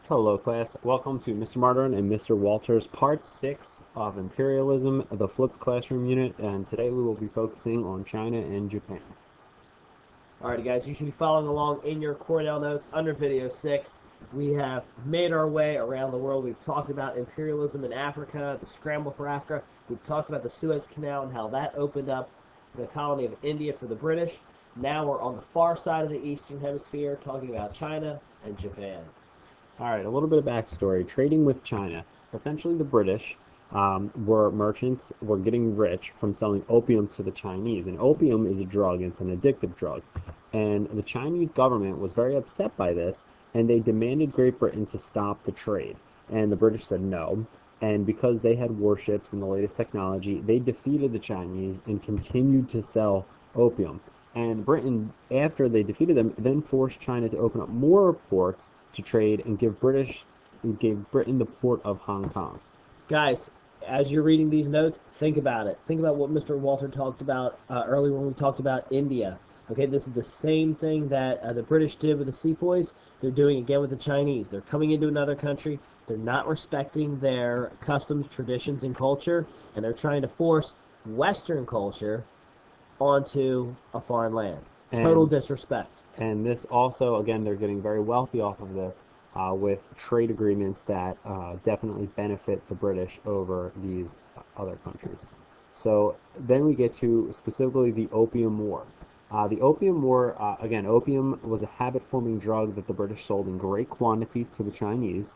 Hello, class. Welcome to Mr. Martin and Mr. Walters, Part 6 of Imperialism, the Flipped Classroom Unit, and today we will be focusing on China and Japan. Alright guys, you should be following along in your Cornell notes under video 6. We have made our way around the world. We've talked about imperialism in Africa, the scramble for Africa. We've talked about the Suez Canal and how that opened up the colony of India for the British. Now we're on the far side of the Eastern Hemisphere talking about China and Japan. All right, a little bit of backstory. Trading with China. Essentially, the British were merchants, were getting rich from selling opium to the Chinese. And opium is a drug, it's an addictive drug. And the Chinese government was very upset by this, and they demanded Great Britain to stop the trade. And the British said no. And because they had warships and the latest technology, they defeated the Chinese and continued to sell opium. And Britain, after they defeated them, then forced China to open up more ports to trade and gave Britain the port of Hong Kong. Guys, as you're reading these notes, think about it. Think about what Mr. Walter talked about earlier when we talked about India. Okay, this is the same thing that the British did with the sepoys. They're doing again with the Chinese. They're coming into another country. They're not respecting their customs, traditions, and culture, and they're trying to force Western culture onto a foreign land. Total disrespect. And this also, again, they're getting very wealthy off of this with trade agreements that definitely benefit the British over these other countries. So then we get to specifically the Opium War. The Opium War, again, opium was a habit-forming drug that the British sold in great quantities to the Chinese.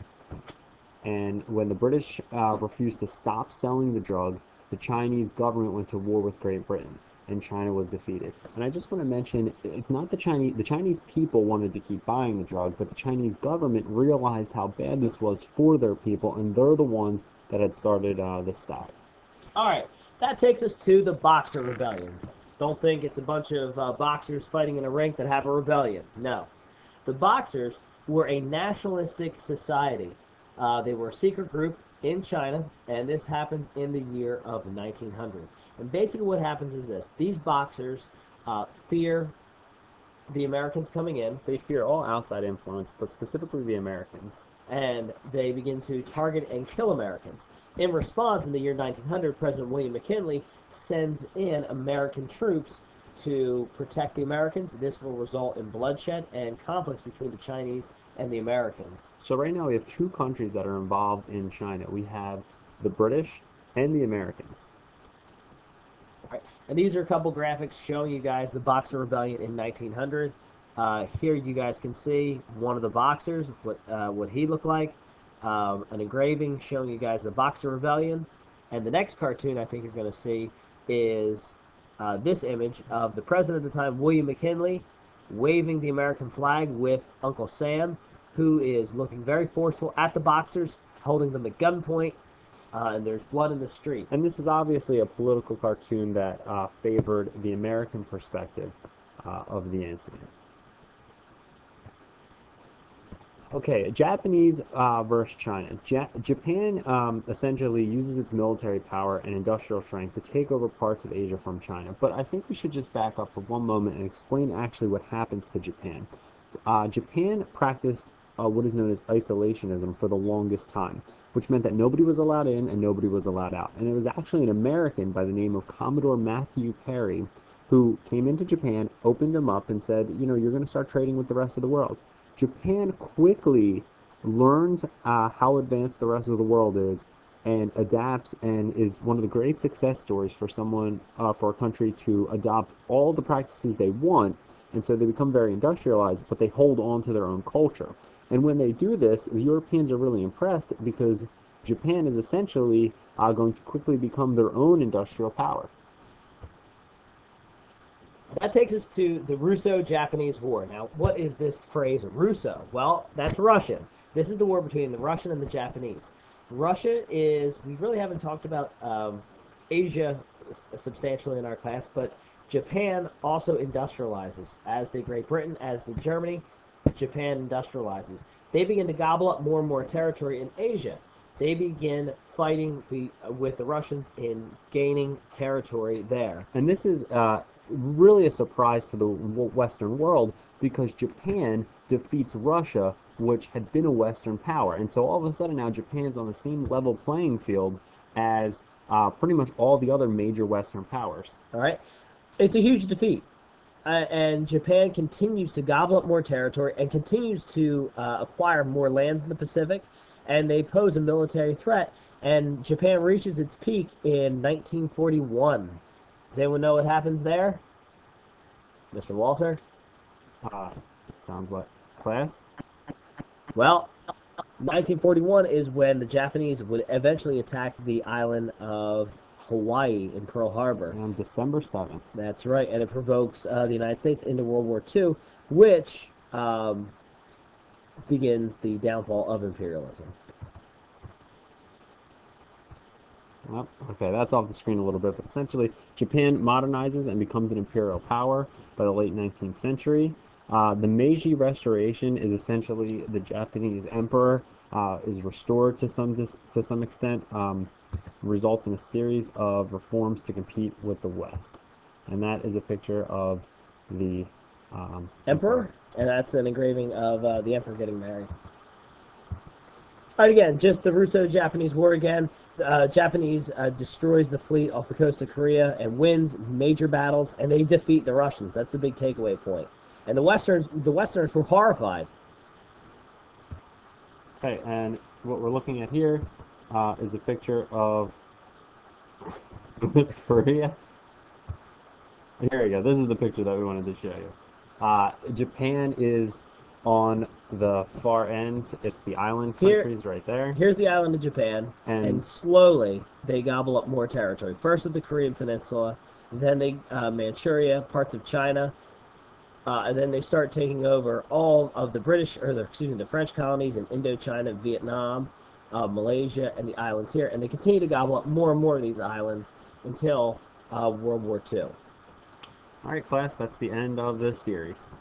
And when the British refused to stop selling the drug, the Chinese government went to war with Great Britain, and China was defeated. And I just want to mention, it's not the Chinese people wanted to keep buying the drug, but the Chinese government realized how bad this was for their people, and they're the ones that had started this stuff. All right, that takes us to the Boxer Rebellion. Don't think it's a bunch of boxers fighting in a rink that have a rebellion. No. The Boxers were a nationalistic society. They were a secret group in China, and this happens in the year of 1900. And basically what happens is this. These Boxers fear the Americans coming in. They fear all outside influence, but specifically the Americans. And they begin to target and kill Americans. In response, in the year 1900, President William McKinley sends in American troops to protect the Americans. This will result in bloodshed and conflicts between the Chinese and the Americans. So right now we have two countries that are involved in China. We have the British and the Americans. Right. And these are a couple graphics showing you guys the Boxer Rebellion in 1900. Here you guys can see one of the boxers, what he looked like, an engraving showing you guys the Boxer Rebellion. And the next cartoon I think you're going to see is this image of the president at the time, William McKinley, waving the American flag with Uncle Sam, who is looking very forceful at the boxers, holding them at gunpoint, and there's blood in the street. And this is obviously a political cartoon that favored the American perspective of the incident. Okay, Japanese versus China. Japan essentially uses its military power and industrial strength to take over parts of Asia from China. But I think we should just back up for one moment and explain actually what happens to Japan. Japan practiced what is known as isolationism for the longest time, which meant that nobody was allowed in and nobody was allowed out. And it was actually an American by the name of Commodore Matthew Perry who came into Japan, opened them up, and said, you know, you're going to start trading with the rest of the world. Japan quickly learns how advanced the rest of the world is and adapts and is one of the great success stories for someone, for a country to adopt all the practices they want. And so they become very industrialized, but they hold on to their own culture. And when they do this, the Europeans are really impressed because Japan is essentially going to quickly become their own industrial power. That takes us to the Russo-Japanese War. Now, what is this phrase, Russo? Well, that's Russian. This is the war between the Russian and the Japanese. Russia is, we really haven't talked about Asia substantially in our class, but Japan also industrializes, as did Great Britain, as did Germany. Japan industrializes. They begin to gobble up more and more territory in Asia. They begin fighting with the Russians in gaining territory there. And this is really a surprise to the Western world because Japan defeats Russia, which had been a Western power. And so all of a sudden now Japan's on the same level playing field as pretty much all the other major Western powers. All right, it's a huge defeat. And Japan continues to gobble up more territory and continues to acquire more lands in the Pacific, and they pose a military threat. And Japan reaches its peak in 1941. Does anyone know what happens there? Mr. Walter? Uh, Sounds like class. Well, 1941 is when the Japanese would eventually attack the island of Hawaii in Pearl Harbor. On December 7th. That's right, and it provokes the United States into World War II, which begins the downfall of imperialism. Well, okay, that's off the screen a little bit, but essentially, Japan modernizes and becomes an imperial power by the late 19th century. The Meiji Restoration is essentially the Japanese emperor is restored to some extent, results in a series of reforms to compete with the West, and that is a picture of the Emperor, and that's an engraving of the emperor getting married. All right, again, just the Russo-Japanese War again. Japanese destroys the fleet off the coast of Korea and wins major battles, and they defeat the Russians. That's the big takeaway point. And the Westerners were horrified. Okay, and what we're looking at here is a picture of Korea. Here we go. This is the picture that we wanted to show you. Japan is on the far end. It's the island countries right there. Here's the island of Japan, And slowly they gobble up more territory. First at the Korean Peninsula, then they Manchuria, parts of China, and then they start taking over all of the the French colonies in Indochina, Vietnam, Malaysia, and the islands here. And they continue to gobble up more and more of these islands until World War II. all right, class, that's the end of this series.